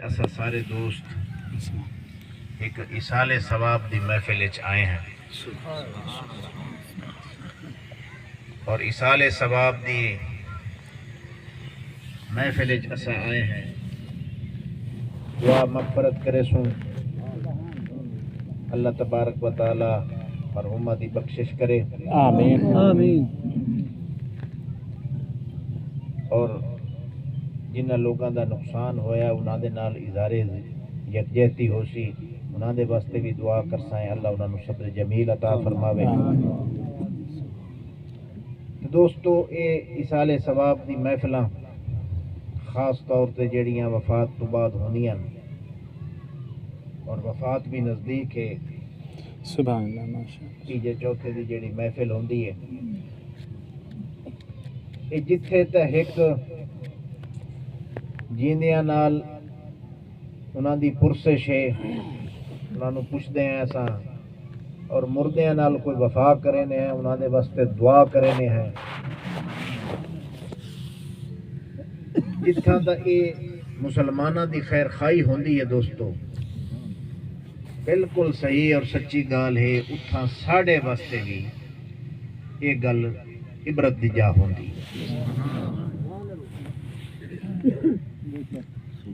اسا سارے دوست ایک ایصال ثواب دی محفل وچ آئے ہیں اور ایصال ثواب دی محفل وچ اسا آئے ہیں دعا مغفرت کرے سوں اللہ تبارک و تعالی مرحومہ دی بخشش کرے آمین آمین اور جنہ لوگاں دا نقصان ہویا انہاں دے نال اظہار یکجہتی ہو سی انہاں دے واسطے بھی دعا کرسائیں اللہ انہاں نوں صبر جمیل عطا فرماوے دوستو اے ایصال ثواب دی محفلاں خاص طور تے جڑیاں وفات تو بعد ہونیاں اور وفات بھی نزدیک ہے سبحان اللہ ماشاءاللہ تیجے چوتھے دی جڑی محفل ہوندی ہے اے جتھے تے ایک جیندیاں نال انہاں دی پرسش ہے انہاں نوں پوچھدے ہیں اساں اور مردیاں نال کوئی وفا کرنے ہیں انہاں دے واسطے دعا کرنے ہیں جتھاں تا اے مسلماناں دی خیر خائی ہوندی ہے دوستو بالکل صحیح اور سچی گال ہے اتھاں ساڈے واسطے بھی یہ گل عبرت دی جا ہوندی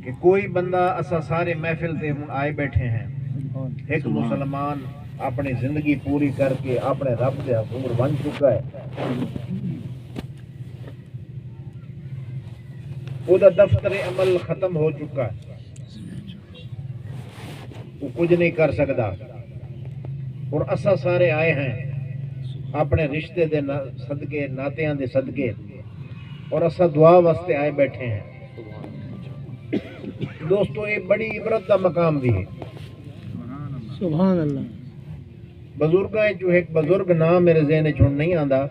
کہ کوئی بندہ اسا سارے محفل تے ہن آئے بیٹھے ہیں ایک مسلمان اپنی زندگی پوری کر کے اپنے رب دے حضور بن چکا ہے وہ دا دفتر عمل ختم ہو چکا ہے وہ کچھ نہیں کر سکتا اور اسا سارے آئے ہیں اپنے رشتے دے صدقے ناتیاں دے صدقے اور اسا دعا واسطے آئے بیٹھے ہیں دوستو یہ بڑی عبرت دا مقام بھی ہے سبحان اللہ بزرگاں جو ایک بزرگ نام میرے ذہن وچ ہن نہیں آندا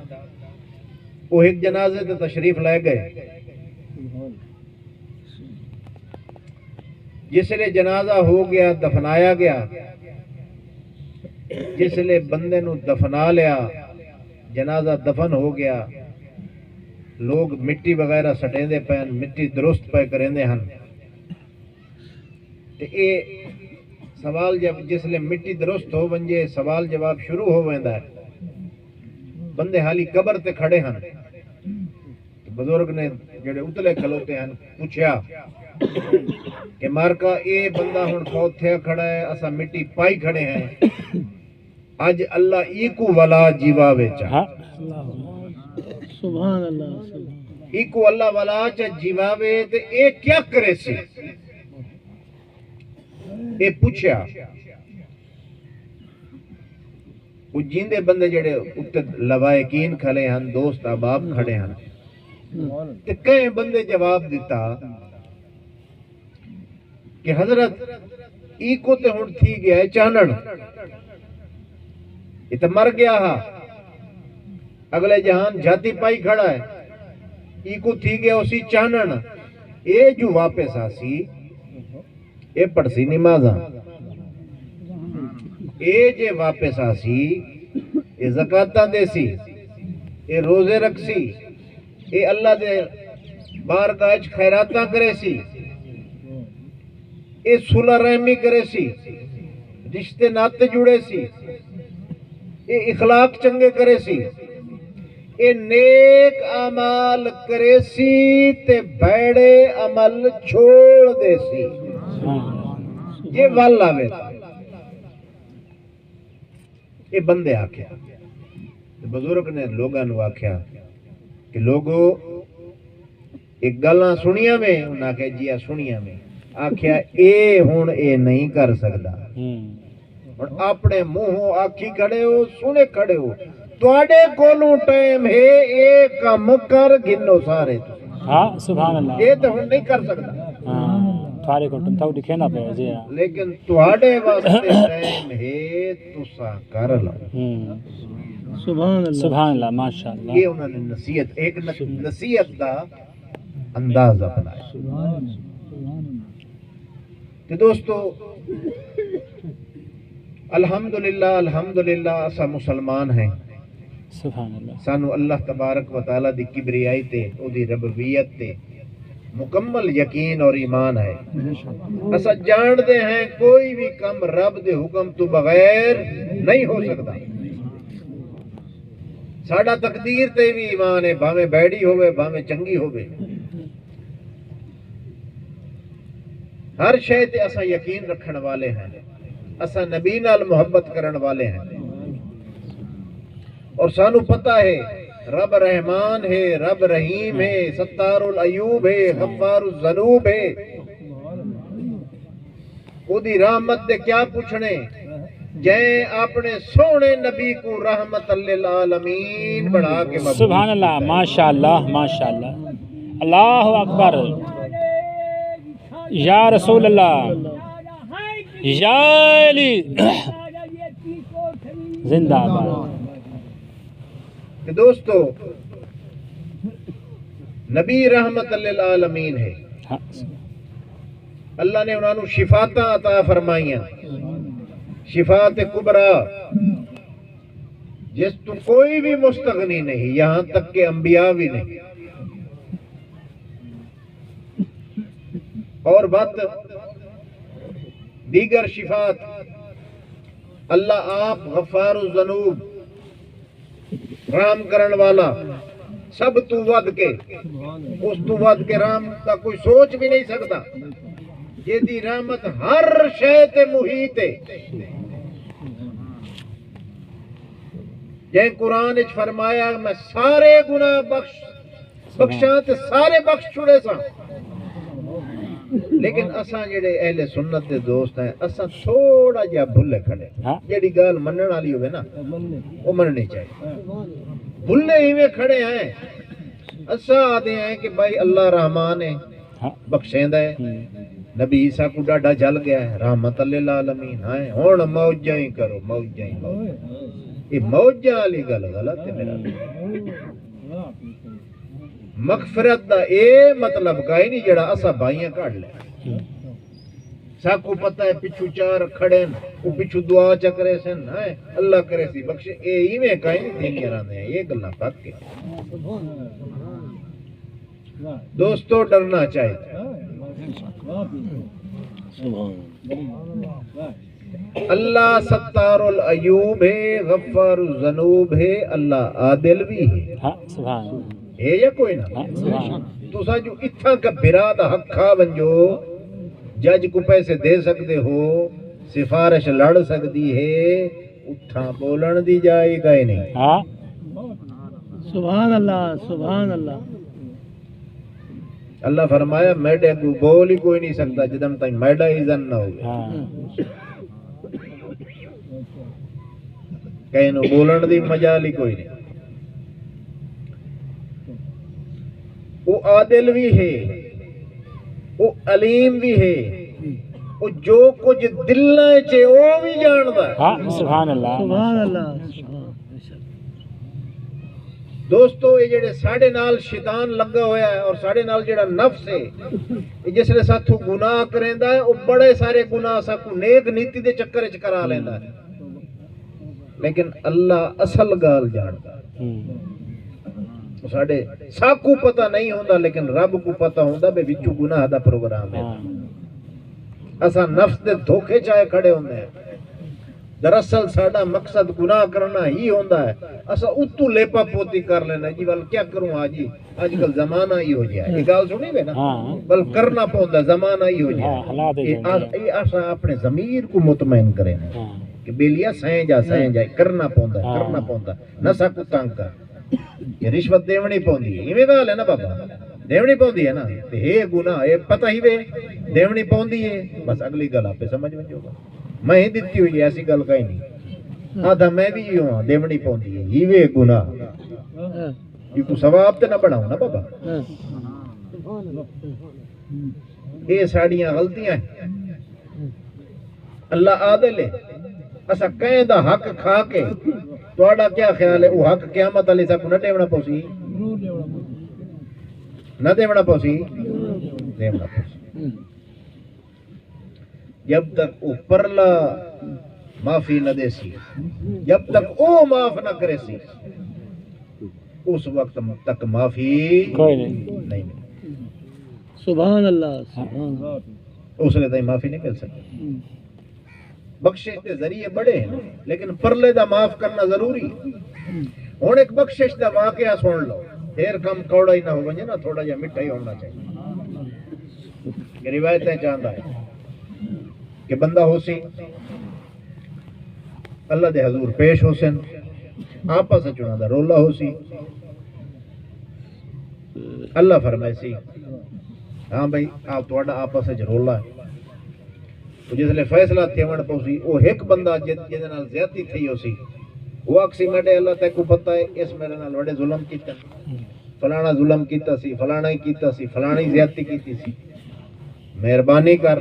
وہ ایک جنازے تے تشریف لے گئے جس لئے جنازہ ہو گیا دفنایا گیا جس لئے بندے نو دفنا لیا جنازہ دفن ہو گیا لوگ مٹی وغیرہ سٹیندے پین مٹی درست پہ کریندے ہن تے اے سوال جب جس لئے مٹی درست ہو ونجے سوال جواب شروع ہو ویندا ہے بندے حالی قبر تے کھڑے ہن بزرگ نے جڑے اتلے کھلوتے ہیں پوچھیا کہ مارکا اے بندہ ہن فوت تھیا کھڑا ہے اسا مٹی پائی کھڑے ہیں اج اللہ ایکو ولا جیوا وچ سبحان اللہ ایکو اللہ ولا چ جیواوے تے اے کیا کرے سی اے پوچھیا وہ جیندے بندے جڑے اتنے لوائقین کھڑے ہن دوست احباب کھڑے ہن تے کئی بندے جواب دیتا کہ حضرت ایکو تے ہن تھی گیا ہے چانن یہ تے مر گیا ہا اگلے جہان جاتی پائی کھڑا ہے ایکو تھی گیا اسی چانن اے جو واپس آسی اے پڑسی نمازاں اے جے واپس آسی اے زکاتاں دے سی اے روزے رکھ سی اے اللہ دے بارگاہ وچ خیراتاں کرے سی اے صلح رحمی کرے سی رشتے ناتے جڑے سی اے اخلاق چنگے کرے سی اے نیک عمل کرے سی تے بیڑے عمل چھوڑ دے سی یہ وال آوے یہ بندے آکھیا بزرگ نے لوگاں نو آکھیا کہ لوگو ایک گلاں سنیاں میں انہاں کہ جی سنیاں میں آکھیا اے ہن اے نہیں کر سکدا اور اپنے منہوں آکھی کھڑے ہو سنے کھڑے ہو تواڈے کولوں ٹائم ہے اے کم کر گنو سارے ہاں سبحان اللہ اے تے ہن نہیں کر سکدا تھارے کو تم تو دکھے نہ پے جی لیکن تواڈے واسطے ٹائم ہے تساں کر لو سبحان اللہ ماشاءاللہ یہ انہوں نے نصیحت ایک نصیحت دا اندازہ بنایا کہ دوستو الحمدللہ اسا مسلمان ہیں سبحان اللہ سانو اللہ تبارک و تعالی دی کبریائی تے او دی ربوبیت تے مکمل یقین اور ایمان ہے اسا جانتے ہیں کوئی بھی کم رب دے حکم تو بغیر نہیں ہو سکتا ساڈا تقدیر تے بھی ایمان ہے بھاویں بیڑی ہوئے بھاویں چنگی ہوئے ہر شے تے اسا یقین رکھن والے ہیں اسا نبی نال محبت کرن والے ہیں اور سانو پتہ ہے رب رحمان ہے رب رحیم ہے ستار العیوب ہے غفار الذنوب ہے او دی رحمت دے کیا پوچھنے جائیں اپنے سونے نبی کو رحمت للعالمین بڑھا کے مقبول سبحان اللہ ماشاءاللہ ماشاءاللہ اللہ اکبر یا رسول اللہ یا علی زندہ باد کہ دوستو نبی رحمت للعالمین ہے ہاں اللہ نے انہوں شفاعتاں عطا فرمائیاں شفاعت کبرا جس تو کوئی بھی مستغنی نہیں یہاں تک کہ انبیاء بھی نہیں اور بات دیگر شفاعت اللہ آپ غفار الذنوب رحم کرن والا سب تو ود کے اس تو ود کے رحم کا کوئی سوچ بھی نہیں سکتا یہ دی رحمت ہر شے تے محیط ہے جے قرآن وچ فرمایا میں سارے گناہ بخشاں تے سارے بخش چھڑے ساں لیکن اساں جڑے اہل سنت دے دوست ہیں اساں تھوڑا جہا بھلے کھڑے جیڑی گل منن والی ہوے نا وہ مننی چاہیے بھلے ہی کھڑے ہیں اساں آدھے ہیں کہ بھائی اللہ رحمان ہے بخشیندا ہے نبی عیسیٰ کو ڈاڈا جل گیا ہے رحمت للعالمین ہے ہن موجاں ہی کرو موجاں ہی یہ موجاں والی گل غلط ہے میرا مغفرت دا اے مطلب کائیں نہیں جڑا اسا بھائیاں کڈ لے سب کو پتہ ہے پچھو چار کھڑے او پچھو دعا چکرے سن ہے اللہ کرے سی بخشے اے ایویں کائیں نہیں تھیندیاں رہندے ہیں یہ گلاں پک کے دوستو ڈرنا چاہیے اللہ ستار العیوب ہے غفار الذنوب ہے اللہ عادل بھی ہے سبحان ہے یا کوئی نہ تسا جو اتھا کا برا دا حق کھا ونجو جج کو پیسے دے سکتے ہو سفارش لڑ سکتی ہے اتھا بولن دی جائے گا ہی نہیں سبحان اللہ سبحان اللہ اللہ فرمایا میڈے کو بول ہی کوئی نہیں سکتا جدم تک میڈا ایزن نہ ہو کہیں نو بولن دی مجال ہی کوئی نہیں وہ عادل بھی ہے وہ علیم بھی ہے وہ جو کچھ دلاں چ وہ بھی جاندا ہے سبحان اللہ سبحان اللہ دوستو یہ جڑے ساڑے نال شیطان لگا ہویا ہے اور ساڑے نال جڑا نفس ہے یہ جس لئے ساتھو گناہ کریندا ہے وہ بڑے سارے گناہ ساتھو نیک نیتی دے چکر وچ کرا لیندا ہے لیکن اللہ اصل گال جاندا ہے ساڑے سب کو پتہ نہیں ہوندا لیکن رب کو پتہ ہوندا بے وچوں گناہ دا پروگرام ہے اساں نفس دے دھوکے چائے کھڑے ہوندے ہیں دراصل ساڈا مقصد گناہ کرنا ہی ہوندا ہے اساں اتو لیپا پوتی کر لینا جی ول کیا کروں آجی آج کل زمانہ ہی ہو گیا ہے یہ گل سنی وے نا بل کرنا پوندا زمانہ ہی ہو گیا ہے اساں اپنے ضمیر کو مطمئن کریں کہ بیلیا سہیں جا کرنا پوندا نہ سکو تنگ کر یہ رشوت دیونی پوندی ہے ایویں گل ہے نا بابا دیونی پوندی ہے نا تے اے گناہ اے پتہ ہی وے دیونی پوندی ہے بس اگلی گل آپ سمجھ میں ہوگا میں ہی دیتی ہوئی ایسی گل کہیں نہیں آدھا میں بھی ہوں دیونی پوندی ہے ہی وے گناہ یہ کو ثواب تے نہ بڑھاؤں نا بابا یہ ساڑیاں غلطیاں ہیں اللہ عادل ہے اسا کہیں دا حق کھا کے تھوڑا کیا خیال ہے وہ حق قیامت علی صاحب کو نہ دیونا پوسی دیونا پوسی جب تک وہ پرلا معافی نہ دے سی جب تک وہ معاف نہ کرے سی اس وقت تک معافی نہیں ملے سبحان اللہ سبحان اللہ اس لیے معافی نہیں مل سکتی. بخشش کے ذریعے بڑے ہیں لیکن پرلے دا معاف کرنا ضروری. ہوں ایک بخشش دا واقعہ سن لو، پھر کم کوڑا ہی نہ ہو ونجے نا، تھوڑا جہا میٹھا ہی ہونا چاہیے. کہ روایتیں چاہتا ہے کہ بندہ ہو سی اللہ دے حضور پیش ہو سن، آپس چنا دا رولا ہو سی. اللہ فرمائے سی ہاں بھائی آپ تھوڑا آپس رولا ہے. جس لئے فیصلہ تھیون پو سی وہ ایک بندہ جہدے نال زیادتی تھی ہو سی، وہ اکسی میٹے اللہ تے کو پتہ ہے اس میرے نال وڑے ظلم کیتا، فلانا ظلم کیتا سی، فلانا ہی کیتا سی، فلانا ہی زیادتی کیتی سی، مہربانی کر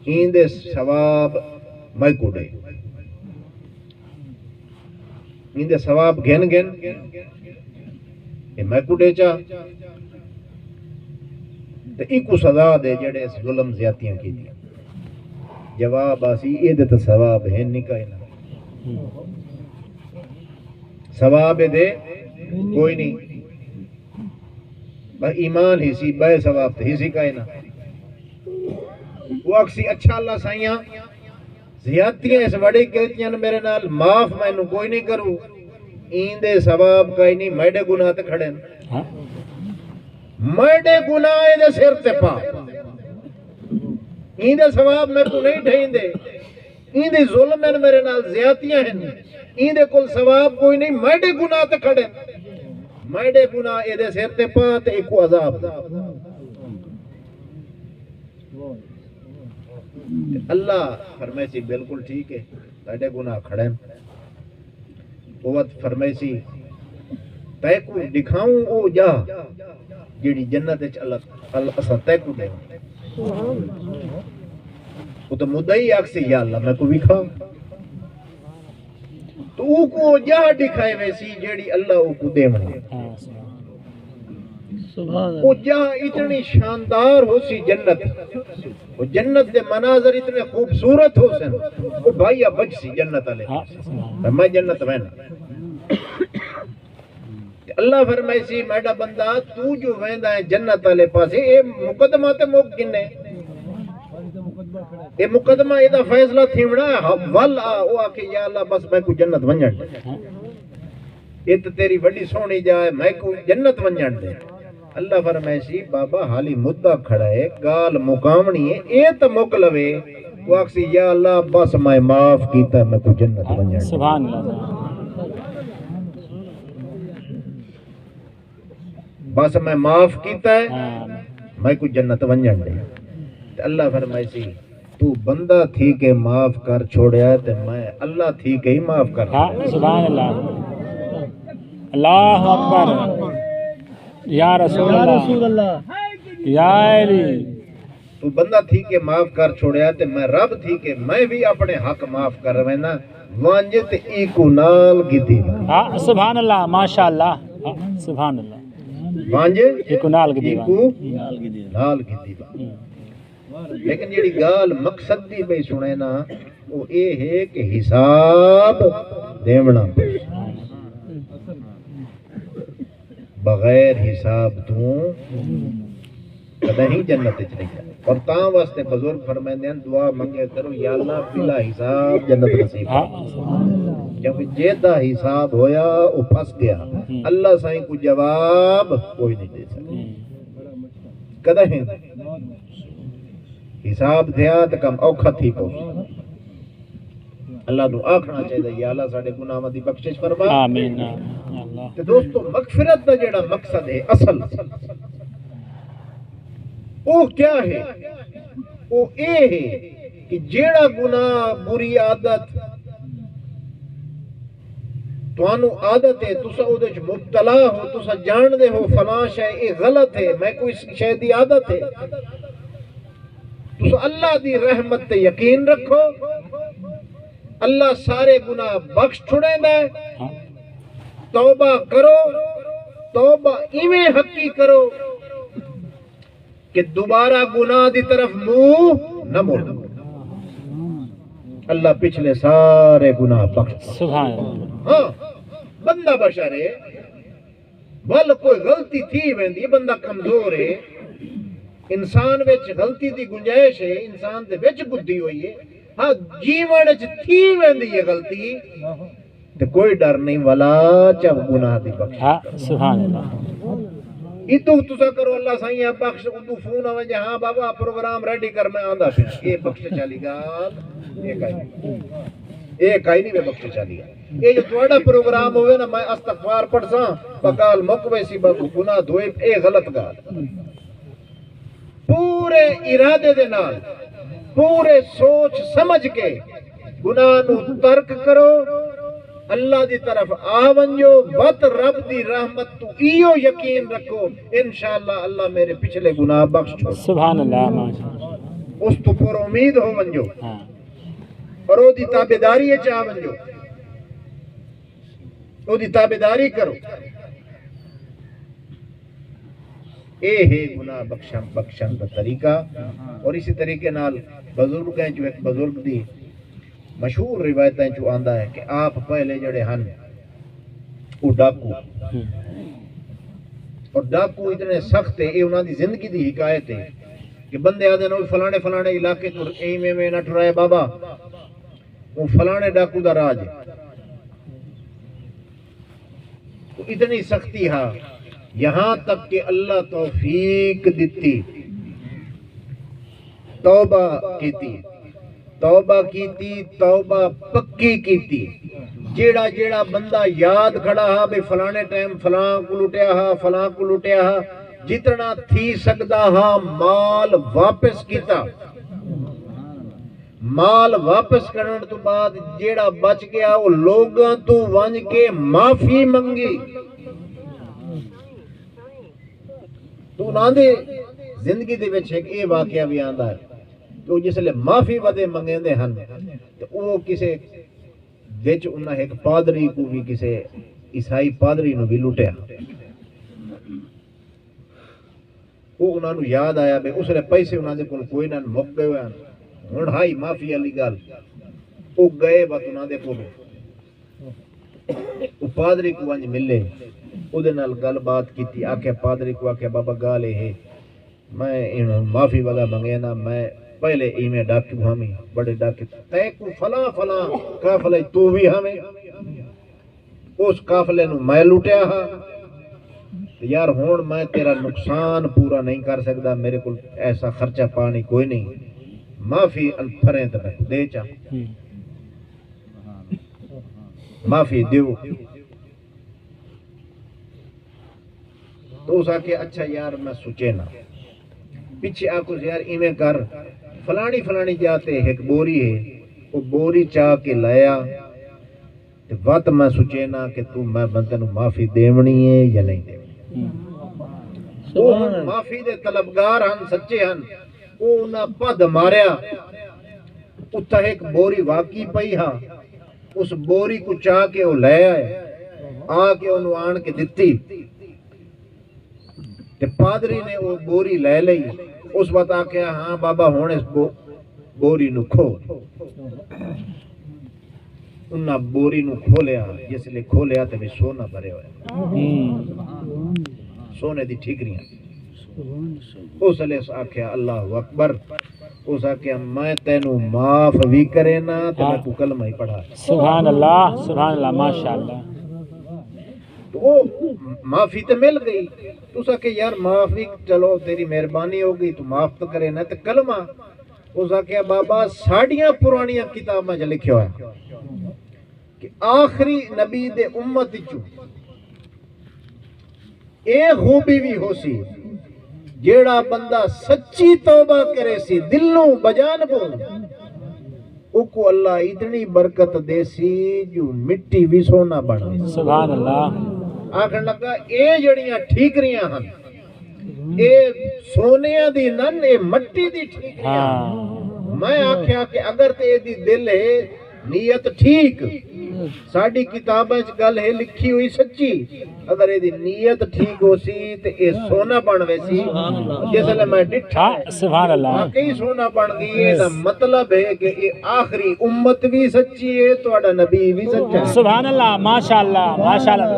این دے ثواب میں کو دے، این دے ثواب گھن گھن یہ میں کو دے چاہ تو ایک کو سزا دے جڑے اس ظلم زیادتیاں کی دیا. جواب آسی اے دے تو ثواب ہے نہیں کہنا، ثواب دے کوئی نہیں، بس ایمان ہی سی بے ثواب تے ہی سی کہنا. وہ اکسی اچھا اللہ سائیاں زیادتیاں اس وڑی کہتیاں میرے نال معاف میں نو کوئی نہیں کروں، این دے ثواب کہیں نہیں، میڈے گناہ تے کھڑے میڈے گناہ دے سر تے پا، این دے ثواب میں کو نہیں ڈھائیں دے، این دے ظلم ہیں میرے نال زیادتیاں ہیں، این دے کل ثواب کوئی نہیں، میڈے گناہ تے کھڑے میڈے گناہ دے سر تے پا تے ایک کو عذاب دا. اللہ فرمائے سی بالکل ٹھیک ہے تیرے گناہ کھڑے ہیں. قوت فرمائے سی تے کو دکھاؤں او جا جیڑی جنت وچ اللہ اساں تے کو دے. وہ تو مدعی آکسی یا اللہ میں کو دکھاؤں تو او کو جا دکھائے ویسی جیڑی اللہ او کو دے منی. وہ جہاں اتنی شاندار ہو سی جنت، وہ جنت دے مناظر اتنے خوبصورت ہو سن، وہ بھائیہ بچ سی جنت علیہ میں جنت وینا. اللہ فرمائی سی میڈا بندہ تو جو ویندہ ہے جنت علیہ پاسے اے مقدمہ تے موک گنے، اے مقدمہ ایدہ فیصلہ تھیمڑا ہے وال او آکے یا اللہ بس میں کو جنت ونجن دے، اے تو تیری بڑی سونی جائے میں کو جنت ونجن دے. اللہ فرمائے سی بابا حالی مدہ کھڑا ہے گال مقامنی ہے اے تو مقلوے وہ اکسی یا اللہ بس میں معاف کیتا ہے میں کو جنت ونجن. سبحان اللہ. بس میں معاف کیتا ہے میں کو جنت ونجن دے. اللہ فرمائے سی تو بندہ تھی کہ معاف کر چھوڑیا ہے تو میں اللہ تھی کہ ہی معاف کر. سبحان اللہ. اللہ اکبر یا رسول اللہ یا علی. تو بندہ تھی کہ معاف کر چھوڑیا تے میں رب تھی کہ میں بھی اپنے حق معاف کر رہا نا وانجت ایکو نال گیتی. سبحان اللہ ماشاءاللہ سبحان اللہ. وانجت ایکو نال گیتی نال گیتی. لیکن جیڑی گال مقصد دی بھئی سنے نا وہ اے ہے کہ حساب دیونا بغیر حساب تو کدہ ہی جنت اچھ نہیں جائے. اور تاں واسطے بزرگ فرمائندے ہیں دعا منگے کرو یا اللہ بلا حساب جنت نصیب. جب جیدہ حساب ہویا وہ پھنس گیا اللہ سائیں کو جواب کوئی نہیں دے سکتا. کدہ ہی حساب دیا تو کم اوکھا تھی پہنچ. اللہ تو آکھنا چاہیے یا اللہ ساڑھے گناہ دی بخشش فرما. آمین. کہ دوستو مغفرت دا جڑا مقصد ہے اصل وہ کیا ہے؟ وہ اے ہے کہ جیڑا گناہ بری عادت توانو عادت ہے تسا او دے مبتلا ہو تسا جان دے ہو فلاں شے اے غلط ہے میں کوئی شے دی عادت ہے تسا اللہ دی رحمت تے یقین رکھو اللہ سارے گناہ بخش چھڑیں دے. توبہ کرو توبہ ایویں حقی کرو کہ دوبارہ گناہ دی طرف منہ نہ موڑو. اللہ پچھلے سارے گناہ بخش. سبحان اللہ. ہاں بندہ بشر ہے ول کوئی غلطی تھی ویندی بندہ کمزور ہے انسان وچ غلطی دی گنجائش ہے انسان دے وچ بدھی ہوئی ہے ہاں جیون وچ تھی ویندی ہے غلطی تے کوئی ڈر نہیں ولا چا گناہ دی بخش ہاں سبحان اللہ اتو تسا کرو اللہ سائیں آپ بخش ادو فون آویں جے ہاں بابا پروگرام ریڈی کر میں آندا پھر اے بخش چالی گال اے کائی نہیں میں بخش چالی گال اے جو تواڈا پروگرام ہوئے نا میں استغفار پڑھساں بقال مکوے سی گناہ دھوئے اے غلط گال پورے ارادے دے نال پورے سوچ سمجھ کے گناہ نو ترک کرو اللہ دی طرف آونجو وط رب دی رحمت تو ایو یقین رکھو انشاءاللہ اللہ میرے پچھلے گناہ بخش چھوڑ سبحان اللہ ماشاءاللہ اس تو پر امید ہو ونجو ہاں اور او دی تابداری چاہ ونجو او دی تابداری کرو اے ہے گناہ بخشن کا طریقہ اور اسی طریقے نال بزرگ ہیں جو ایک بزرگ دی مشہور روایتیں جو آندا ہے کہ آپ پہلے جڑے ہن وہ ڈاکو اور ڈاکو اتنے سخت ہے یہ انہاں دی زندگی دی حکایت ہے کہ بندے آدھے نو فلانے فلانے علاقے تو ایویں میں نہ ٹرائے بابا وہ فلانے ڈاکو دا راج ہے تو اتنی سختی ہاں یہاں تک کہ اللہ توفیق دیتی توبہ کیتی توبہ پکی کیتی جیڑا جیڑا بندہ یاد کھڑا ہا بے فلانے ٹائم فلاں کو لٹیا ہا فلاں کو لٹیا ہا جتنا تھی سکدا ہا مال واپس کیتا مال واپس کرنے تو بعد جیڑا بچ گیا وہ لوگاں تو ونج کے معافی منگی تو نہ دے زندگی دے وچ ایک اے واقعہ بھی آندا ہے تو جس لئے معافی ودے منگے دے ہن تو وہ کسے وچ انہاں ایک پادری کو بھی کسے عیسائی پادری نو بھی لٹیا وہ انہاں نو یاد آیا بے اس نے پیسے انہاں دے کول کوئی نہ مک گئے ہوئے ہن ہائی معافی والی گل وہ گئے بات انہاں دے کول وہ پادری کو ونج ملے او دے نال گل بات کیتی آکھے پادری کو آکھے بابا گال ہے میں معافی والا منگے نا میں پہلے ایمیں ڈاکو ہمیں بڑے ڈاکے تے کو فلاں فلاں قافلے تو بھی ہمیں اس قافلے نو میں لٹیا ہاں یار ہون میں تیرا نقصان پورا نہیں کر سکتا میرے کو ایسا خرچہ پانی کوئی نہیں معافی الفریں تے میں دے چا معافی دیو تو اس آکے اچھا یار میں سوچے نا پیچھے آکو یار ایمیں کر فلانی فلانی جاتے ایک بوری ہے وہ بوری چاہ کے لایا وقت میں سوچے نا کہ تو میں بندے نو معافی دیونی ہے یا نہیں دیونی وہ معافی دے طلبگار ہن سچے ہن وہ انہاں پد ماریا اتھا ایک بوری واقعی پئی ہاں اس بوری کو چاہ کے وہ لے آئے آ کے انہوں آن کے دتی تے پادری نے وہ بوری لے لئی اس وقت آکھیا ہاں بابا ہون اس بوری نو کھول انہاں بوری نو کھولیا جس لئے کھولیا تے بھی سونا بھرے ہوئے سونے دی ٹھیکریاں اس لئے آکھیا اللہ اکبر اس آکھیا میں تینو معاف بھی کرے نا تے میں تو کلمہ ہی پڑھا سبحان اللہ ماشاءاللہ تو وہ معافی تے مل گئی تو اس آکھیا یار معافی چلو تیری مہربانی ہو گئی تو معاف تو کرے نا تے کلمہ اس آکھیا بابا ساڑیاں پرانیاں کتاباں جو لکھے ہوئے کہ آخری نبی دے امت چو اے خوبی بھی ہو سی جیڑا بندہ سچی توبہ کرے سی دلوں بجانبوں او کو اللہ اتنی برکت دے سی جو مٹی بھی سونا بن گئی سبحان اللہ آخر لگا اے جڑیاں ٹھیکریاں ہن اے سونیاں دی نن اے مٹی دی ٹھیکریاں میں آکھیا کہ اگر تے دی دل ہے نیت ٹھیک ساڑی کتابیں گل ہے لکھی ہوئی سچی اگر یہ نیت ٹھیک ہو سی تے اے سونا بن ویسی جس لئے میں ڈٹھا سبحان اللہ واقعی سونا بن گئی ہے مطلب ہے کہ یہ آخری امت بھی سچی ہے تہاڈا نبی بھی سچا ہے سبحان اللہ ماشاءاللہ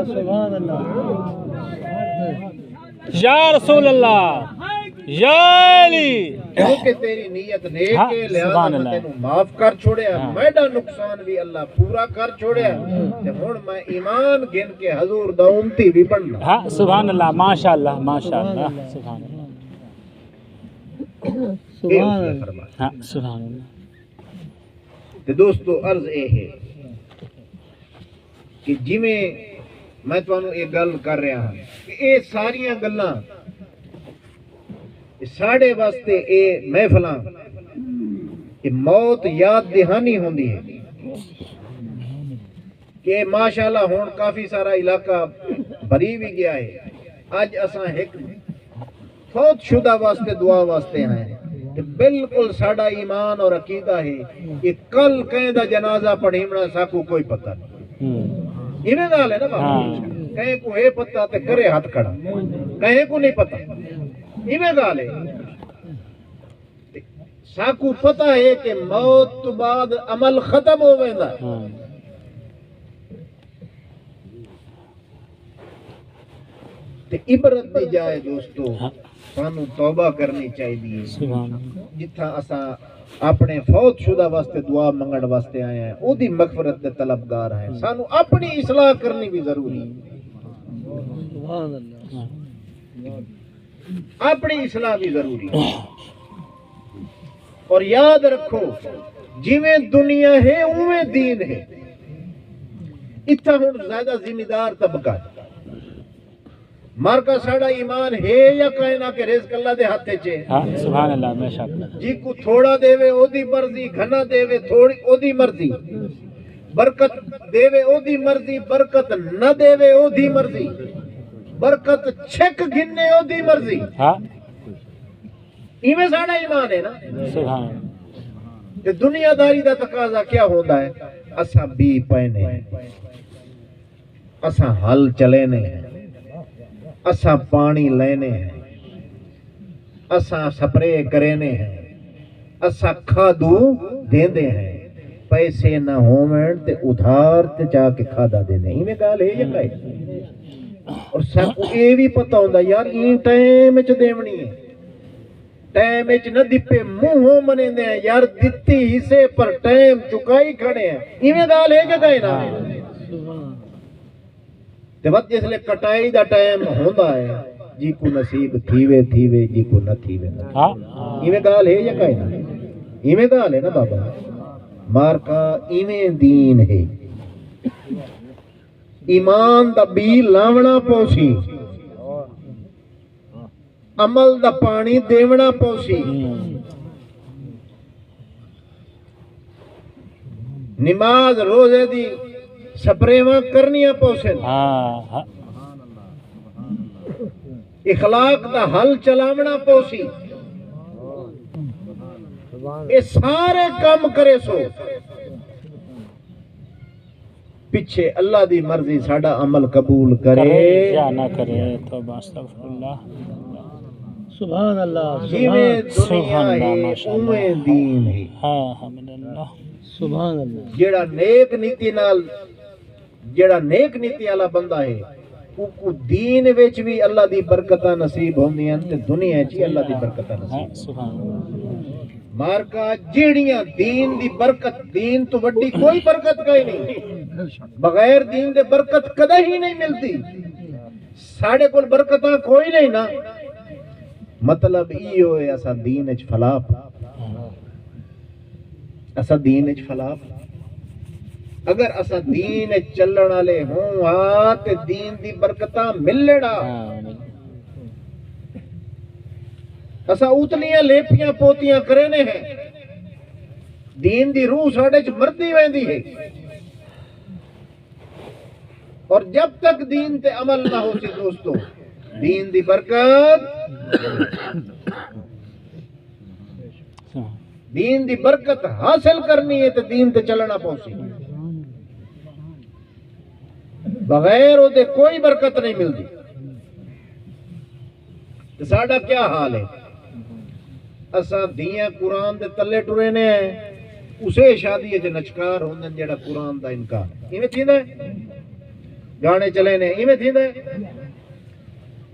سبحان اللہ یا رسول اللہ یا علی کیونکہ تیری نیت نیک ہاں، ہے لہذا سبحان میں اللہ۔ تینوں معاف کر چھوڑیا ہاں۔ میڈا نقصان بھی اللہ پورا کر چھوڑیا تے ہن میں ایمان گن کے حضور دا امتی بھی بننا ہاں سبحان اللہ ماشاء اللہ ماشاء اللہ سبحان اللہ سبحان اللہ فرمایا ہاں سبحان اللہ تے دوستو عرض اے ہے کہ جویں میں تانوں یہ گل کر رہا ہاں کہ اے ساریاں گلاں ساڑے واسطے اے محفلاں کہ موت یاد دہانی ہوندی ہے کہ ماشاءاللہ ہون کافی سارا علاقہ بری بھی گیا ہے اج اساں ایک فوت شدہ واسطے دعا واسطے ہیں کہ بالکل ساڑا ایمان اور عقیدہ ہے کہ کل کہیں دا جنازہ پڑھیمنا ساکو کوئی پتہ نہیں ایویں گال ہے نا بابا ہاں۔ کہیں کو ہے پتہ تے کرے ہاتھ کھڑا کہیں کو نہیں پتہ ایویں گال ہے ساکو پتہ ہے کہ موت تو بعد عمل ختم ہو ویندا ہے ہاں تے عبرت دی جائے دوستو سانو توبہ کرنی چاہیے سبحان اللہ جتھا اساں اپنے فوت شدہ واسطے دعا منگن واسطے آئے ہیں او دی مغفرت دے طلبگار ہیں سانو اپنی اصلاح کرنی بھی ضروری ہے سبحان اللہ ہاں۔ اپنی اصلاح بھی ضروری ہے اور یاد رکھو جویں دنیا ہے اویں دین ہے اتھا ہن زیادہ ذمہ دار طبقہ ہے مارکا ساڑا ایمان ہے یا کائنا کہ رزق اللہ دے ہاتھے چے ہاں سبحان اللہ ماشاء اللہ جی کو تھوڑا دے وے او دی مرضی گھنا دے وے تھوڑی او دی مرضی برکت دے وے او دی مرضی برکت نہ دے وے او دی مرضی برکت چھک گھنے او دی مرضی ہاں ایویں ساڑا ایمان ہے نا سبحان اللہ کہ دنیا داری دا تقاضا کیا ہوتا ہے اساں بی پہنے ہیں اساں ہل چلینے ہیں اساں پانی لینے ہیں اساں سپرے کرینے ہیں اساں کھادو دیندے ہیں پیسے نہ ہومن تے ادھار تے جا کے کھادا دینے ہی میں گال ہے یا کہے اور سب کو اے بھی پتہ ہوندا یار این ٹائم وچ دیونی ہے ٹائم وچ نہ دپے منہوں منیندے ہیں یار دتی حصے پر ٹائم چکائی کھڑے ہیں ایویں گال ہے کہ کہے نا سبحان تے وقت جس لے کٹائی دا ٹائم ہوندا ہے جی کو نصیب تھیوے تھیوے جی کو نہ تھیوے نہ ہاں ایویں گال ہے یا کہے نا ایویں گال ہے نا بابا مارکا ایویں دین ہے ایمان دا بی لاونا پوسی عمل دا پانی دیونا پوسی نماز روزے دی سپریواں کرنیاں پوسن ہاں ہاں اخلاق دا حل چلاونا پوسی اے سارے کام کرے سو پیچھے اللہ دی مرضی ساڈا عمل قبول کرے کرے یا نہ کرے توبہ استغفر اللہ سبحان اللہ جویں دنیا سبحان اللہ، ہے ماشاء اللہ۔ اویں دین ہے ہاں حمد اللہ سبحان اللہ جیڑا نیک نیتی نال جیڑا نیک نیتی والا بندہ ہے او کو دین وچ بھی اللہ دی برکتاں نصیب ہوندیاں تے دنیا وچ بھی اللہ دی برکتاں ہاں نصیب سبحان اللہ مارکا جیڑیاں دین دی برکت دین تو وڈی کوئی برکت کہیں نہیں بغیر دین دے برکت کدے ہی نہیں ملتی ساڑے کول برکتاں کوئی نہیں نا مطلب یہ ہوئے اسا دین وچ فلاح اسا دین وچ فلاح اگر اسا دین وچ چلن والے ہوں ہاں تے دین دی برکتاں ملڑا اسا اتلیاں لیپیاں پوتیاں کرینے ہیں دین دی روح ساڑے چ مردی ویندی ہے اور جب تک دین تے عمل نہ ہو سی دوستو دین دی برکت دین دی برکت حاصل کرنی ہے تے دین تے چلنا پوسی بغیر او دے کوئی برکت نہیں ملتی تے ساڈا کیا حال ہے اساں دیاں قرآن دے تلے ٹرے نے اسے شادی وچ نچکار ہوندے جڑا قرآن دا انکار ایویں تھیندا ہے گانے چلے نے ایویں تھیندا ہے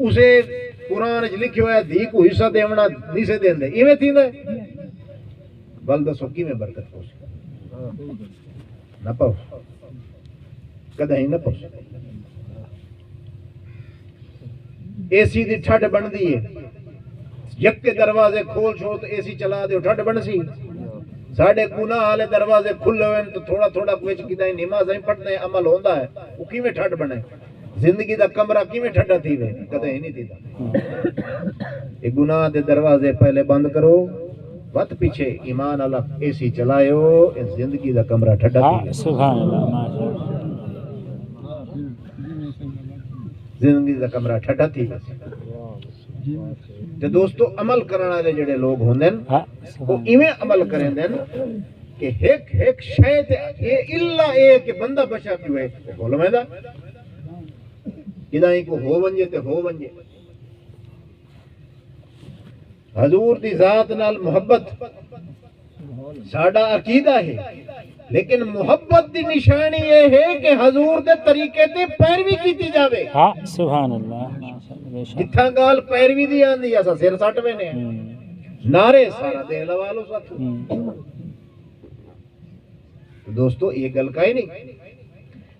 اسے قرآن وچ لکھیا ہوا دھی کو حصہ دیونا نہیں سے دیندے ایویں تھیندا ہے ول دسو کیویں برکت پوسی نہ پاؤ کدے ہی نہ پاؤ اے سی دی ٹھڈ بندی ہے یک کے دروازے کھول چھوڑ تو اے سی چلا دیو ٹھڈ بن سی ساڈے گناہ والے دروازے کھلے ہوئے تو تھوڑا تھوڑا وچ کدے نماز پڑھنے عمل ہوندا ہے وہ کیویں ٹھڈ بنے زندگی دا کمرہ کیویں ٹھڈا تھی وے کدے ہی نہیں تھیدا اے گناہ دے دروازے پہلے بند کرو وقت پیچھے ایمان اللہ اے سی چلائیو اس زندگی دا کمرہ ٹھڈا تھی وے سبحان اللہ ماشاء اللہ زندگی دا کمرہ ٹھڈا تھی وے تے دوستو عمل کرن والے جڑے لوگ ہوندے وہ ایویں عمل کریندے کہ ایک شے تے اے الا اے کہ بندہ بچا کیوں ہے بولو میں دا کدائیں کو ہو ونجے تے ہو ونجے حضور دی ذات نال محبت ساڈا عقیدہ ہے لیکن محبت دی نشانی یہ ہے کہ حضور دے طریقے تے پیروی کیتی جاوے ہاں سبحان اللہ ماشاء اللہ بے شک جتھاں گال پیروی دی آندی اسا سر سٹ وینے نعرے سارا دے لوالو ساتھ دوستو یہ گل کہیں نہیں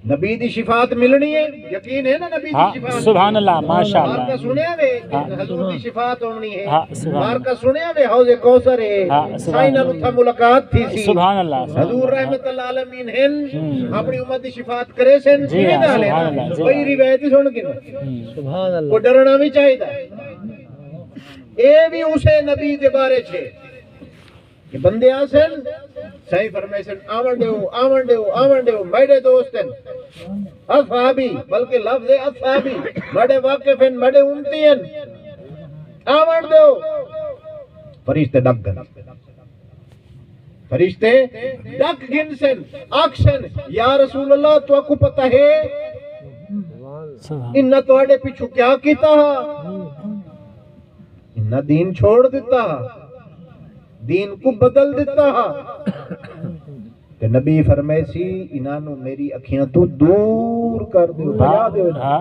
نبی دی شفاعت ملنی ہے یقین ہے نا نبی دی ہاں شفاعت سبحان اللہ ماشاء مار کا اللہ سنیا وے حضور دی شفاعت ہونی ہے ہاں سبحان مار کا سنیا وے حوض کوثر ہے ہاں سائیں نال اتھا ملاقات تھی سی سبحان اللہ حضور رحمت اللہ عالمین ہیں اپنی امت دی شفاعت کرے سن جی ہاں، سبحان اللہ، جی وہی روایت ہی سن کے سبحان اللہ کو ڈرنا بھی چاہیے اے بھی اسے نبی دے بارے چھے کہ بندے آسن صحیح فرمیسن آمن دیو میڈے دوستن اصحابی بلکہ لفظ اصحابی میڈے واقفن میڈے امتین آمن دیو فرشتے ڈک گن فرشتے ڈک گنسن آکشن یا رسول اللہ تو کو پتہ ہے سبحان انہ توڑے پیچھو کیا کیتا انہ دین چھوڑ دیتا دین کو بدل دیتا تے نبی فرمائے سی انہوں میری اکھیاں تو دور کر دیو بجا دیو ہاں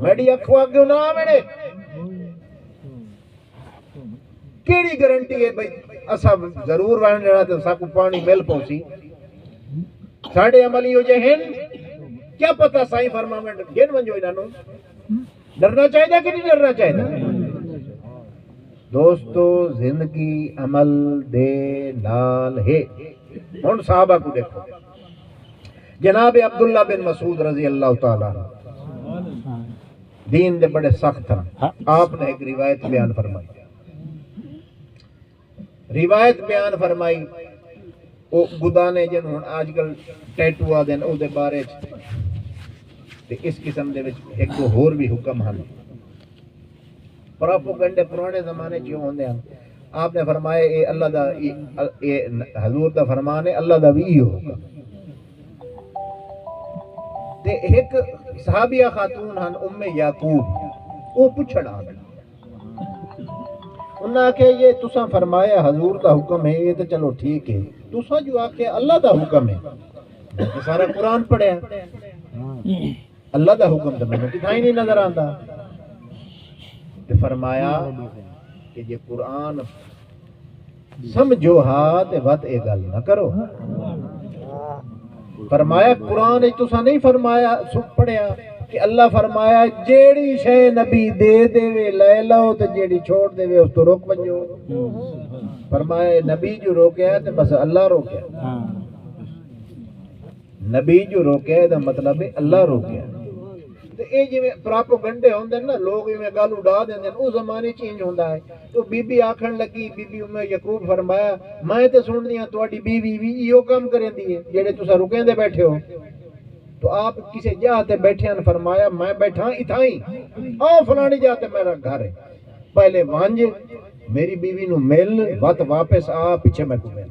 میری اکھوا کیوں نہ میرے کیڑی گارنٹی ہے بھئی اسا ضرور وہاں جڑا تے سا کو پانی مل پہنچی ساڑے عملی ہو جائے ہیں کیا پتہ سائیں فرماویں گن ونجو انہوں ڈرنا چاہیے کہ نہیں ڈرنا چاہیے دوستو زندگی عمل دے نال ہے ہن صحابہ کو دیکھو جناب عبداللہ بن مسعود رضی اللہ تعالیٰ دین دے بڑے سخت ہیں آپ نے ایک روایت بیان فرمائی او گدانے جن ہن آج کل ٹیٹو آ دین او دے بارے تے اس قسم دے وچ ایک دو ہور بھی حکم ہیں پراپوگنڈے پرانے زمانے چیوں ہوندے ہیں آپ نے فرمایا اے اللہ دا اے حضور دا فرمان ہے اللہ دا بھی ہی ہوگا تے ایک صحابیہ خاتون ہن ام یعقوب وہ پوچھڑ آ گئی انہاں کہ یہ تساں فرمایا حضور دا حکم ہے یہ تو چلو ٹھیک ہے تساں جو آکھے اللہ دا حکم ہے تو سارا قرآن پڑھیا اللہ دا حکم تو میں کتھائی نہیں نظر آندا تے فرمایا کہ یہ قرآن سمجھو ہاتھ وقت اے گل نہ کرو فرمایا قرآن تساں نہیں فرمایا پڑھیا کہ اللہ فرمایا جیڑی شے نبی دے دے وے لے لو تے جیڑی چھوڑ دے وے اس تو روک ونجو فرمایا نبی جو روکیا تے بس اللہ روکیا نبی جو روکیا دا مطلب ہے اللہ روکیا تے اے جویں پراپوگنڈے ہوندے نا لوگ ایویں گل اڑا دیندے او زمانے چینج ہوندا ہے تو بی بی آکھن لگی بی بی ام یعقوب فرمایا میں تے سننی ہاں تہاڈی بیوی وی ایو کام کریندی ہے جڑے تساں رکیندے بیٹھے ہو تو آپ کسی جہاں تے بیٹھے ہیں فرمایا میں بیٹھا اتھائی آؤ فلانی جہاں تے میرا گھر ہے پہلے وانج میری بیوی نو مل وقت واپس آ پیچھے میں کو مل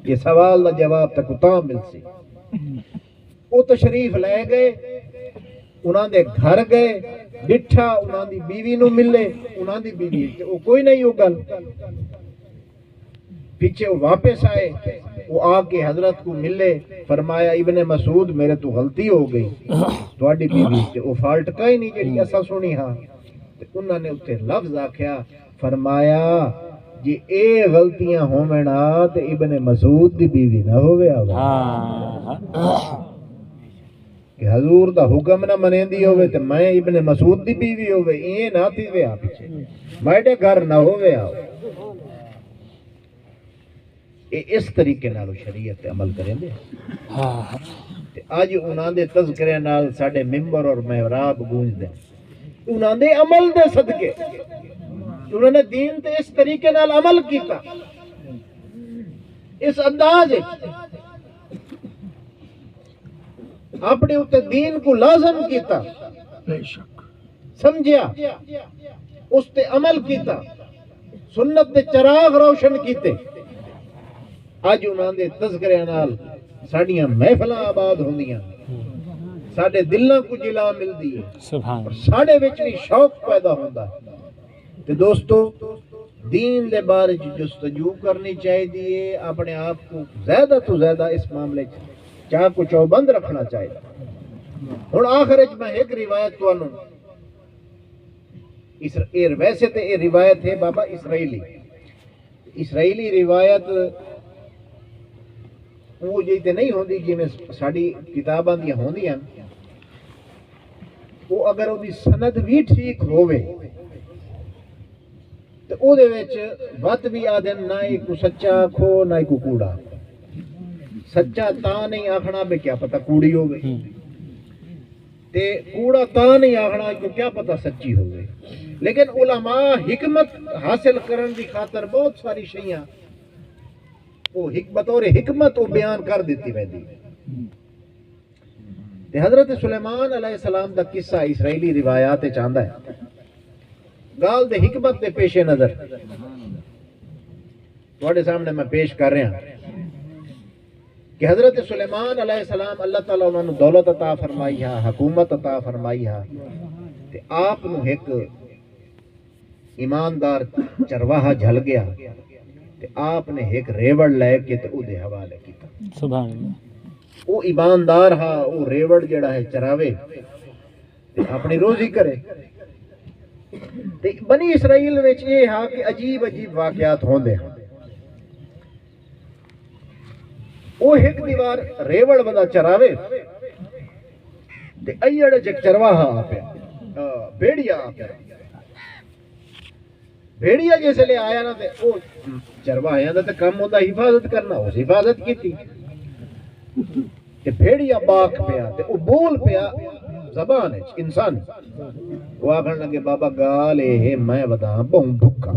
یہ سوال دا جواب تک تاں مل سی وہ تشریف لے گئے انہاں دے گھر گئے ڈٹھا انہاں دی بیوی نو ملے انہاں دی بیوی وہ کوئی نہیں ہو گل پیچھے وہ واپس آئے وہ آ کے حضرت کو ملے، فرمایا ابن مسعود میرے تو غلطی ہو گئی تواڈی بیوی تے او فالٹ کہیں نہیں جڑی اسا سنی ہاں، تے انہاں نے اتنے لفظ آکھیا، فرمایا جی اے غلطیاں ہوویں تے ابن مسعود دی بیوی نہ ہوے آ ہاں کہ حضور دا حکم نہ منیندی ہوے تے میں ابن مسعود دی بیوی ہوے اے نہ تھی وے پیچھے میرے گھر نہ ہوے آ اے اس طریقے نال شریعت تے عمل کریں دے ہاں تے اج انہاں دے تذکرے نال ساڈے منبر اور محراب گونج دے انہاں دے عمل دے صدقے انہوں نے دین تے اس طریقے نال عمل کیتا، اس انداز اپنے اتنے دین کو لازم کیتا، بے شک سمجھیا، اس تے عمل کیتا، سنت دے چراغ روشن کیتے۔ اج انہاں دے تذکرے نال ساڈیاں محفلاں آباد ہوندیاں، ساڈے دلاں کو جلا ملدی ہے، سبحان اور ساڈے وچ بھی شوق پیدا ہوندا ہے۔ تے دوستو دین دے بارے جستجو کرنی چاہیے، اپنے آپ کو زیادہ تو زیادہ اس معاملے چاہ کو چوبند رکھنا چاہیے۔ ہن آخر وچ میں ایک روایت تانوں ویسے تے یہ روایت ہے بابا اسرائیلی روایت وہ جی تے نہیں ہوندی جی میں ساڈی کتاباں دی ہوندیاں، وہ اگر وہ سند بھی ٹھیک ہووے تے او دے وچ وت بھی آدن نہ کو سچا آکھو نہ کو کوڑا، سچا تا نہیں آکھنا بے کیا پتہ کوڑی ہوگی، تے کوڑا تا نہیں آکھنا کہ کیا پتہ سچی ہوگی۔ لیکن علماء حکمت حاصل کرن دی خاطر بہت ساری شیاں وہ بطور حکمت وہ بیان کر دیتی ویندی۔ تے حضرت سلیمان علیہ السلام دا قصہ اسرائیلی روایات چاہندا ہے، گال دے حکمت دے پیش نظر تواڈے سامنے میں پیش کر رہا ہوں کہ حضرت سلیمان علیہ السلام اللہ تعالیٰ انہوں نے دولت عطا فرمائی ہے، حکومت عطا فرمائی ہے، تے آپ نو ایک ایماندار چرواہا جھل گیا تے آپ نے ایک ریوڑ لے کے تے او دے حوالے کیتا۔ سبحان اللہ۔ وہ ایماندار ہا، وہ ریوڑ جڑا ہے چراوے تے اپنی روزی کرے۔ تے بنی اسرائیل وچ یہ ہا کہ عجیب عجیب واقعات ہوندے ہیں۔ وہ ایک دیوار ریوڑ بندہ چراوے تے ایڑ جک چرواہا آ پیا، بھیڑیا آ پیا، بھیڑیا جیسے لے آیا نا تے او چرواہیاں دا تے کم ہوندا حفاظت کرنا، اس حفاظت کیتی تے بھیڑیا باک پیا تے او بول پیا زبان ہے انسان، وہ آکھن لگے بابا گال اے میں ودا بہوں بھکا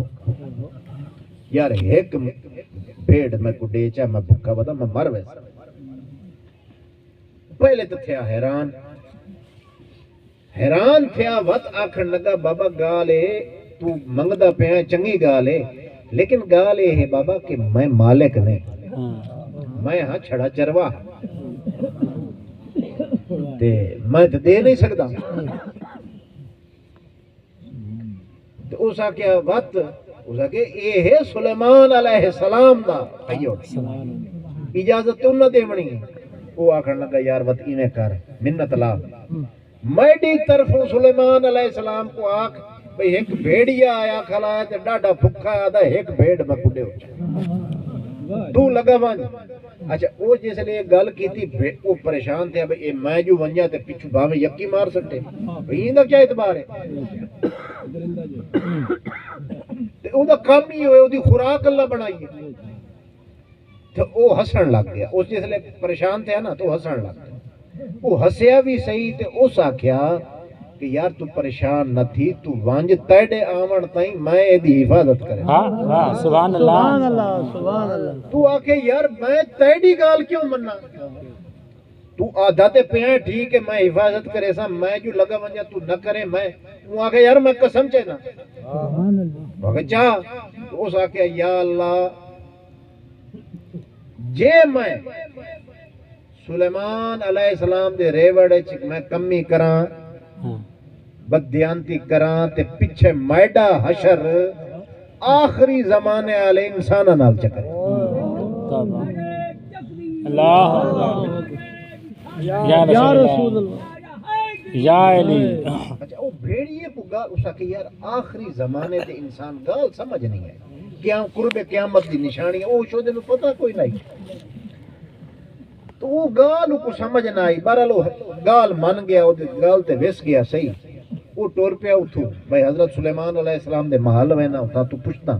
یار، ایک بھیڑ میں کو ڈیچا میں بھکا ودا میں مر ویسا۔ پہلے تو تھیا حیران تھیا، وقت آکھن لگا بابا گال اے تو منگدا پیا چنگی گال ہے، لیکن گال یہ ہے بابا کہ میں مالک نہیں، میں ہاں چھڑا چرواہ تے میں تے دے نہیں سکتا۔ تو اس آکھیا وقت اس آکھے یہ ہے سلیمان علیہ السلام دا ایوڑ اجازت تو نہ دے منی۔ وہ آکھن لگا یار وقت انہیں کر منت لا، میڈی طرفوں سلیمان علیہ السلام کو آکھ بھئی ایک بھیڑیا آیا کھلا ہے تے ڈاڈا بھکا آدھا ایک بھیڑ میں کھڑے ہو جائے تو لگا وانج۔ اچھا وہ جس لئے گل کی تھی وہ پریشان تھے بھئی اے میں جو ونجا تے پچھو باویں یکی مار سکتے بھئی یہ دا کیا اعتبار ہے، تے او دا کام ہی ہوئے او دی خوراک اللہ بنائی ہے۔ تو وہ ہسن لگ گیا، اس جس لئے پریشان تھے نا تو ہسن لگ گیا، وہ ہسیا بھی صحیح تے اس آکھیا کہ یار تو پریشان نہ تھی، تو وانج تیڑے آمن تائیں میں ایدی حفاظت کرے۔ ہاں سبحان اللہ۔ سبحان اللہ۔ تو آکھے یار میں تیڑی گال کیوں مننا، تو آدھا تے پیاں ٹھیک ہے میں حفاظت کرے سا، میں جو لگا ونجا تو نہ کرے، میں تو آکھے یار میں قسم چاہنا، آکھے چاہ تو اس آکھے یا اللہ جے میں سلیمان علیہ السلام دے ریوڑے چک میں کمی کراں بددیانتی کراں تے پچھے میڈا حشر آخری زمانے والے انساناں نال چکرے، اللہ یا رسول اللہ یا علی اچھا وہ بھیڑیے کو گال اسا کہ یار آخری زمانے دے انسان گال سمجھ نہیں ہے کیا قرب قیامت دی نشانی ہے او شو دے پتہ کوئی نہیں تو وہ گال کو سمجھ نہ آئی بہرحال وہ گال من گیا وہ گال تے وس گیا صحیح وہ ٹر پیا اتھو بھائی حضرت سلیمان علیہ السلام دے محل میں نہ ہوتا تو پوچھتا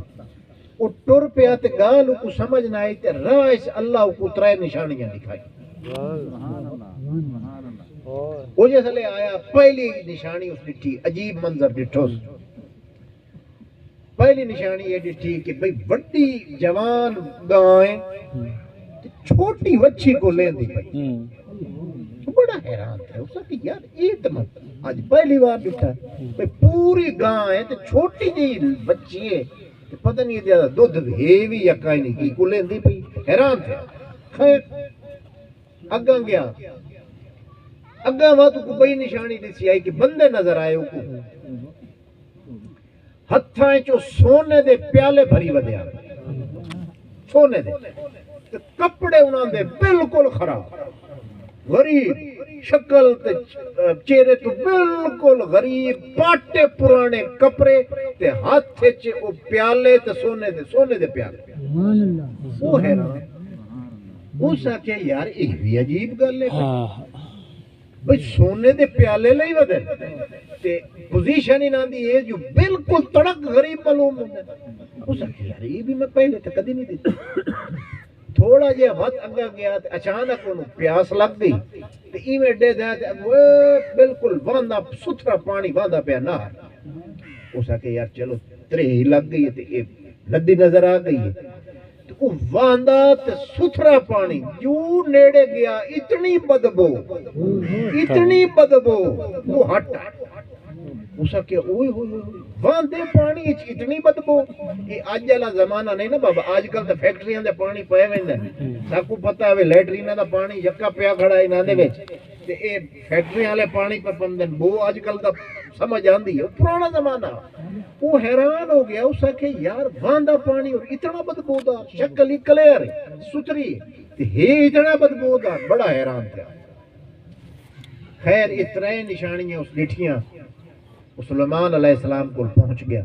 وہ ٹر پیا تے گال کو سمجھ نہ آئی تے راہ اس اللہ کو ترے نشانیاں دکھائی وہ جیسے آیا پہلی نشانی اس ڈٹھی عجیب منظر ڈٹھو پہلی نشانی یہ ڈٹھی کہ بھئی بڑی جوان گائیں چھوٹی وچھی کو لیں دی پئی بڑا حیران تھا اس کہ یار یہ تمام آج پہلی بار ڈٹھا بھئی پوری گائیں تے چھوٹی جی بچی ہے پتہ نہیں زیادہ دودھ ہے بھی یا کہیں نہیں کی کو لیں دی پئی حیران تھا خیر اگاں گیا اگاں وقت کو بئی نشانی دیسی آئی کہ بندے نظر آئے کو ہتھائیں چو سونے دے پیالے بھری ودیا سونے دے کپڑے انہاں دے بالکل خراب غریب شکل تے چہرے تو بالکل غریب پاٹے پرانے کپڑے تے ہاتھ چ او پیالے تے سونے دے پیالے وہ حیران اس آکھے یار یہ بھی عجیب گل ہے بھئی سونے دے پیالے لئی ودے تے پوزیشن انہاں دی ہے جو بالکل تڑک غریب معلوم ہوندے اس آکھے یار یہ بھی میں پہلے تے کدی نہیں دیتا تھوڑا جہا وقت اگا گیا تے اچانک انہوں پیاس لگ گئی تے ایویں ڈے دیا تے بالکل واندا ستھرا پانی واندا پیا نہ اس آکھے یار چلو ترے ہی لگ گئی تے یہ ندی نظر آ گئی ہے تو واندا تے ستھرا پانی جو نیڑے گیا اتنی بدبو وہ ہٹ اسا کہ اوئے ہوئے واندے پانی اچ اتنی بدبو یہ آج والا زمانہ نہیں نا بابا آج کل تے فیکٹریاں دے پانی پئے ویندے سب کو پتہ ہے لیٹریناں دا پانی یکا پیا کھڑا انہاں دے وچ تے اے فیکٹری والے پانی پہ پندن بو آج کل دا سمجھ آندی ہے پرانا زمانہ وہ حیران ہو گیا اسا کہ یار واندا پانی اور اتنا بدبودار شکل ہی کلیئر ستھری تے ہے اتنا بدبودار بڑا حیران تھا خیر اتنے نشانیاں اس ڈٹھیاں سلیمان علیہ السلام کو پہنچ گیا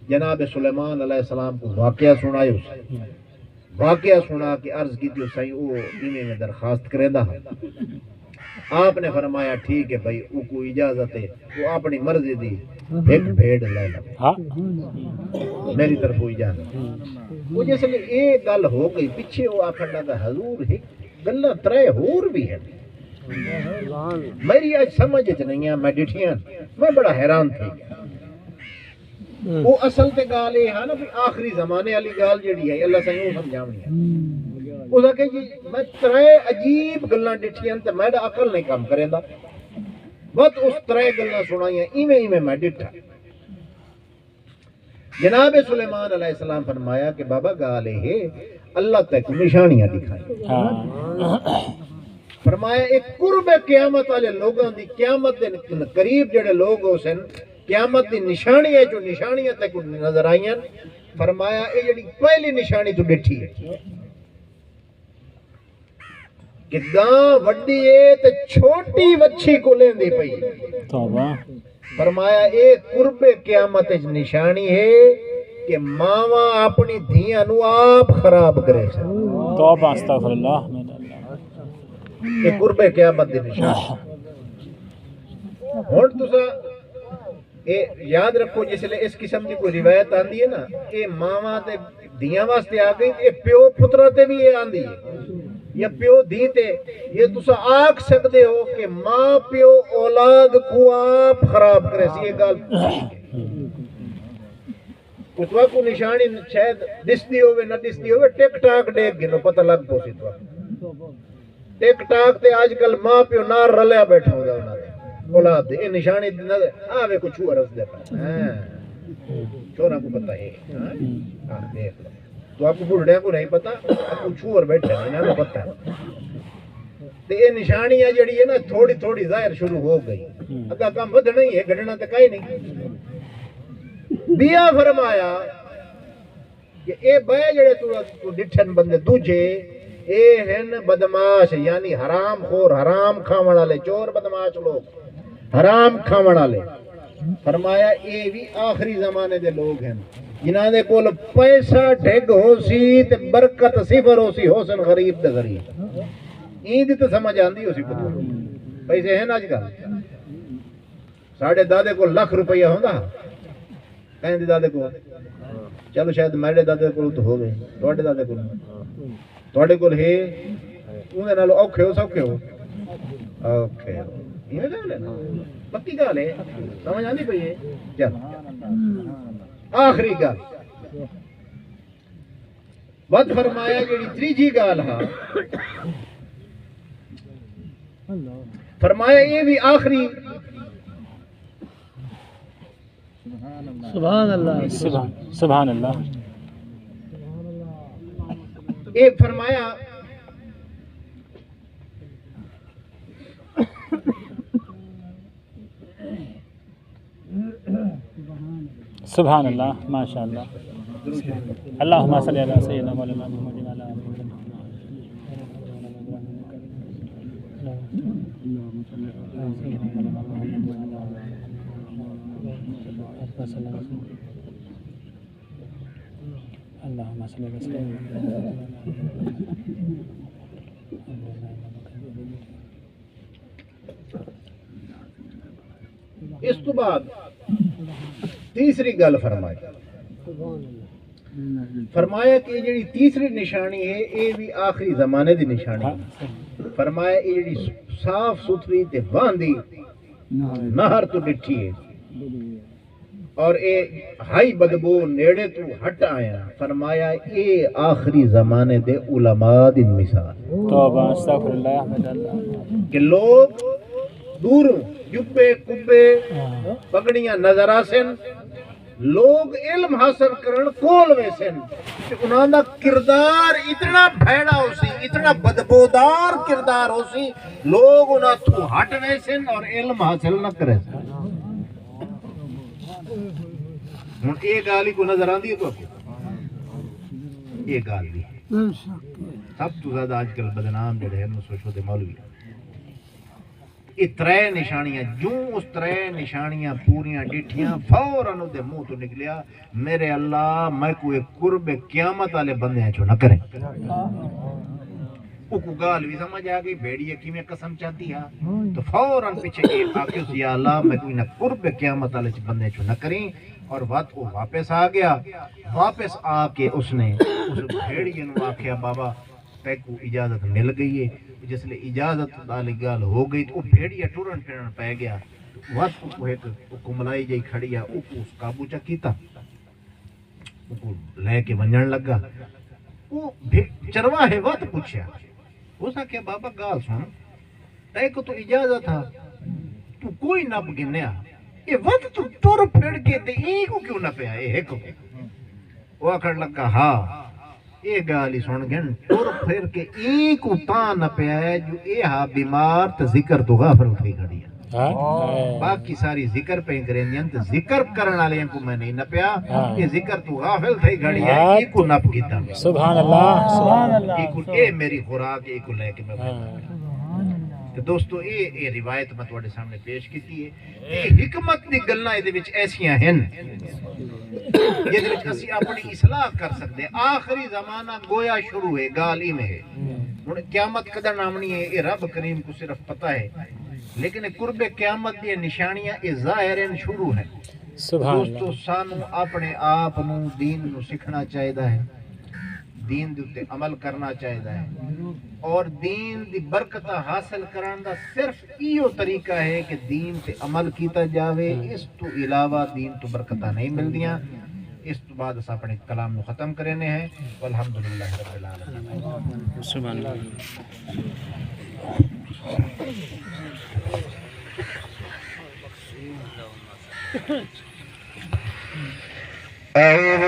جناب سلیمان علیہ السلام کو واقعہ سنائے اسے واقعہ سنا کہ عرض کی تھی صحیح وہ ایمے میں درخواست کرے دا آپ نے فرمایا ٹھیک ہے بھائی وہ کو اجازت ہے وہ اپنی مرضی دی ایک بھیڑ لے لو میری طرف اجازت وہ جیسے ایک گل ہو گئی پیچھے وہ آخر لگا حضور ہے گلہ ترے ہور بھی ہے میری آج سمجھ نہیں ہے میں ڈٹھیاں میں بڑا حیران تھی وہ اصل تے گال یہ ہے نا بھی آخری زمانے والی گال جڑی ہے اللہ سے یوں سمجھاونی ہے اس کہ جی میں ترے عجیب گلاں ڈٹھیاں تے میرا عقل نہیں کام کرے دا بس اس ترے گلاں سنائیاں ایویں میں ڈٹھا جناب سلیمان علیہ السلام فرمایا کہ بابا گال ہے اللہ تک نشانیاں دکھائیں فرمایا ایک قرب قیامت والے لوگوں دی قیامت دے قریب جڑے لوگ ہو سن قیامت دی نشانی ہے جو نشانیاں تک نظر آئیاں فرمایا اے جڑی پہلی نشانی تو ڈٹھی ہے کہ گاں وڈی ہے تے چھوٹی وچھی کو لیندی پئی توبہ فرمایا اے قرب قیامت نشانی ہے کہ ماواں اپنی دھیاں نو آپ خراب کرے سن توبہ استغفر اللہ کہ قرب قیامت دی نشان ہن تساں اے یاد رکھو جس لئے اس قسم دی کوئی روایت آندی ہے نا اے ماواں تے دیاں واسطے آ گئی اے پیو پترا تے بھی اے آندی ہے یا پیو دی تے یہ تساں آکھ سکدے ہو کہ ماں پیو اولاد کو آپ خراب کرے سی یہ گل اتوا کو نشانی شاید دستی ہوئے نہ دستی ہوئے ٹک ٹاک دیکھ گنو پتہ لگ پو سی تو ٹک ٹاک تے آج کل ماں پیو نار رلیا بیٹھا ہو جاؤ نہ اولاد دے یہ نشانی آوے کو چھوڑ رس دے پا چھوڑا کو پتہ ہے دیکھ لو تو آپ کو بڑھڑے کو نہیں پتا آپ کو چھوڑ بیٹھے ہیں انہوں نے پتہ ہے تو یہ نشانیاں جڑی ہے نا تھوڑی تھوڑی ظاہر شروع ہو گئی اگر کام بدھ نہیں ہے گھڑنا تو کئی نہیں بیا فرمایا کہ اے بے جڑے تو ڈٹھن بندے دوجے اے ہن بدماش یعنی حرام خور، حرام کھاون والے، چور بدماش لوگ، حرام کھاون والے۔ فرمایا اے بھی آخری زمانے دے لوگ ہیں جنہاں دے کول پیسہ ڈھگ ہو سی تے برکت صفر ہو سی، حسن غریب تے غریب۔ این دی تو سمجھ آندی ہو سی پتہ پیسے ہیں اج کل۔ ساڈے دادے کو لاکھ روپیہ ہوندا، کہیں دی دادے کو، چلو شاید میرے دادے کو تو ہو گئے، تواڈے دادے کو، تواڈے کول ہے اون نال اوکھے ہو سوکھے ہو، اوکھے ہو، یہ گل ہے نا، پکی گل ہے، سمجھ آندی پئی ہے۔ چل آخری گل ود فرمایا جڑی تیجی گل ہاں، فرمایا یہ بھی آخری، سبحان اللہ، سبحان اللہ، یہ فرمایا سبحان اللہ، ماشاء اللہ، اللہم صلی علی سیدنا مولانا محمد وعلی آلہ وسلم۔ اللہم صلی علی سیدنا اس تو بعد تیسری گل فرمائی، فرمایا کہ جڑی تیسری نشانی ہے یہ بھی آخری زمانے دی نشانی ہے۔ فرمایا یہ جڑی صاف ستھری تے واندی نہر تو ڈٹھی ہے اور اے ہائی بدبو نیڑے تو ہٹ آیا، فرمایا اے آخری زمانے دے علماء دی مثال توبہ استغفر اللہ، کہ لوگ دوروں جبے کبے پگڑیاں نظر آسن، لوگ علم حاصل کرن کول ویسن، کہ انہاں دا کردار اتنا بھیڑا ہو سی، اتنا بدبودار کردار ہو سی، لوگ انہاں تو ہٹ ویسن اور علم حاصل نہ کرے سن۔ ہن اے گال ہی کو نظر آندی ہے تو یہ گال بھی سب تو زیادہ آج کل بدنام جڑے ہیں سوچو دے مولوی، یہ ترے نشانیاں جوں اس ترے نشانیاں پوریاں ڈٹھیاں فوراً دے منہ تو نکلیا، میرے اللہ میں کوئی قرب قیامت والے بندے چوں نہ کرے۔ او کو گال بھی سمجھ آ گئی، بھیڑیے کی میں قسم چاہتی ہے تو فوراً پیچھے یہ آ کے یا اللہ میں کوئی نہ قرب قیامت والے بندے چوں نہ کریں، اور بات وہ واپس آ گیا۔ واپس آ کے اس نے اس بھیڑیے نو آکھیا بابا تے کو اجازت مل گئی ہے، جس لئے اجازت والی گال ہو گئی تو بھیڑیا ٹرن پھرن پہ گیا، وقت کو ایک کملائی جائی کھڑیا، اس قابو چا کیتا، لے کے ونجن لگا، وہ چرواہے وقت پوچھیا، اس نے کہا بابا گال سن، تے کو تو اجازت تھا، تو کوئی نب گنیا، یہ وقت تو ٹر پھر کے تے ایک کو کیوں نہ پیا، ایک کو، وہ آکھڑ لگا ہاں یہ گالی سن گن ٹر پھر کے ایک کو تاں نہ پیا ہے جو اے ہاں بیمار تے ذکر تو غافل تھی کھڑی ہے، باقی ساری ذکر پہ کریں دیں تے ذکر کرن والے کو میں نہیں نہ پیا، یہ ذکر تو غافل تھی کھڑی ہے، ایک کو نپ کیتا، سبحان اللہ، سبحان اللہ، ایک کو اے میری خوراک ایک کو لے کے میں تو دوستو یہ روایت میں تواڈے سامنے پیش کیتی ہے، یہ حکمت دی گلاں دے وچ ایسیاں ہیں جہدے وچ اسی اپنی اصلاح کر سکتے ہیں۔ آخری زمانہ گویا شروع ہے، گال ہی میں ہے، ہن قیامت کدھر نامنی ہے یہ رب کریم کو صرف پتہ ہے، لیکن قرب قیامت دی نشانیاں یہ ظاہرن شروع ہیں۔ دوستو سانو اپنے آپ نو دین نو سیکھنا چاہیدا ہے، دین دے تے عمل کرنا چاہیدا ہے، اور دین دی برکت حاصل کرن دا صرف ایو طریقہ ہے کہ دین تے عمل کیتا جاوے، اس تو علاوہ دین تو برکتاں نہیں ملدیاں۔ اس تو بعد اس اپنے کلام نو ختم کرنے ہیں، والحمدللہ رب العالمین، سبحان اللہ۔